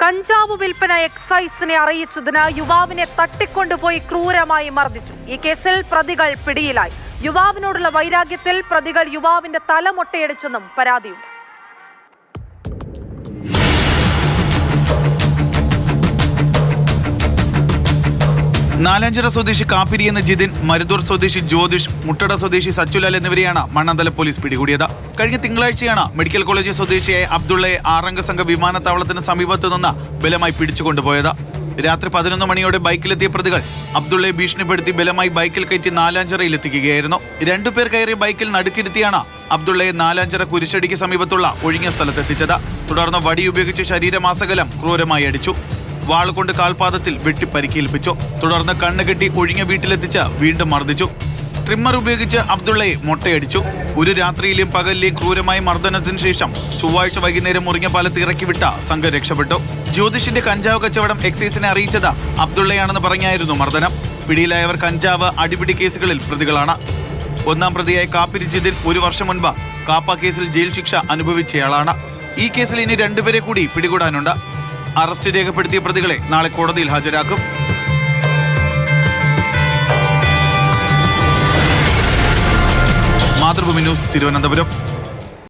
കഞ്ചാവ് വിൽപ്പന എക്സൈസിനെ അറിയിച്ചതിന് യുവാവിനെ തട്ടിക്കൊണ്ടുപോയി ക്രൂരമായി മർദ്ദിച്ചു. ഈ കേസിൽ പ്രതികൾ പിടിയിലായി. യുവാവിനോടുള്ള വൈരാഗ്യത്തിൽ പ്രതികൾ യുവാവിന്റെ തല മൊട്ടയടിച്ചെന്നും പരാതിയുണ്ട്. നാലാഞ്ചിറ സ്വദേശി കാപ്പിരി എന്ന ജിതിൻ, മരുതൂർ സ്വദേശി ജ്യോതിഷ്, മുട്ടട സ്വദേശി സച്ചുലാൽ എന്നിവരെയാണ് മണ്ണന്തല പോലീസ് പിടികൂടിയത്. കഴിഞ്ഞ തിങ്കളാഴ്ചയാണ് മെഡിക്കൽ കോളേജ് സ്വദേശിയായ അബ്ദുള്ളയെ 6 സംഘ വിമാനത്താവളത്തിന് സമീപത്തു നിന്ന് ബലമായി പിടിച്ചുകൊണ്ടുപോയത്. രാത്രി 11 മണിയോടെ ബൈക്കിലെത്തിയ പ്രതികൾ അബ്ദുള്ളയെ ഭീഷണിപ്പെടുത്തി ബലമായി ബൈക്കിൽ കയറ്റി നാലാഞ്ചിറയിലെത്തിക്കുകയായിരുന്നു. 2 പേർ കയറിയ ബൈക്കിൽ നടുക്കിരുത്തിയാണ് അബ്ദുള്ളയെ നാലാഞ്ചിറ കുരിശടിക്ക് സമീപത്തുള്ള ഒഴിഞ്ഞ സ്ഥലത്തെത്തിച്ചത്. തുടർന്ന് വടി ഉപയോഗിച്ച് ശരീരമാസകലം ക്രൂരമായി അടിച്ചു. വാളുകൊണ്ട് കാൽപാദത്തിൽ വെട്ടി പരിക്കേൽപ്പിച്ചു. തുടർന്ന് കണ്ണുകെട്ടി ഒഴിഞ്ഞ വീട്ടിലെത്തിച്ച് വീണ്ടും മർദ്ദിച്ചു. ട്രിമ്മർ ഉപയോഗിച്ച് അബ്ദുള്ളയെ മൊട്ടയടിച്ചു. ഒരു രാത്രിയിലെയും പകലിലെയും ക്രൂരമായ മർദ്ദനത്തിന് ശേഷം ചൊവ്വാഴ്ച വൈകുന്നേരം മുറിഞ്ഞപാലത്ത് ഇറക്കി വിട്ട സംഘം രക്ഷപ്പെട്ടു. ജ്യോതിഷിന്റെ കഞ്ചാവ് കച്ചവടം എക്സൈസിനെ അറിയിച്ചത് അബ്ദുള്ളയാണെന്ന് പറഞ്ഞായിരുന്നു മർദ്ദനം. പിടിയിലായവർ കഞ്ചാവ് അടിപിടി കേസുകളിൽ പ്രതികളാണ്. 1-ാം പ്രതിയായ കാപ്പിരി ജിതിൻ 1 വർഷം മുൻപ് കാപ്പ കേസിൽ ജയിൽ ശിക്ഷ അനുഭവിച്ചയാളാണ്. ഈ കേസിൽ ഇനി 2 പേരെ കൂടി പിടികൂടാനുണ്ട്. അറസ്റ്റ് രേഖപ്പെടുത്തിയ പ്രതികളെ നാളെ കോടതിയിൽ ഹാജരാക്കും. മാതൃഭൂമി ന്യൂസ്, തിരുവനന്തപുരം.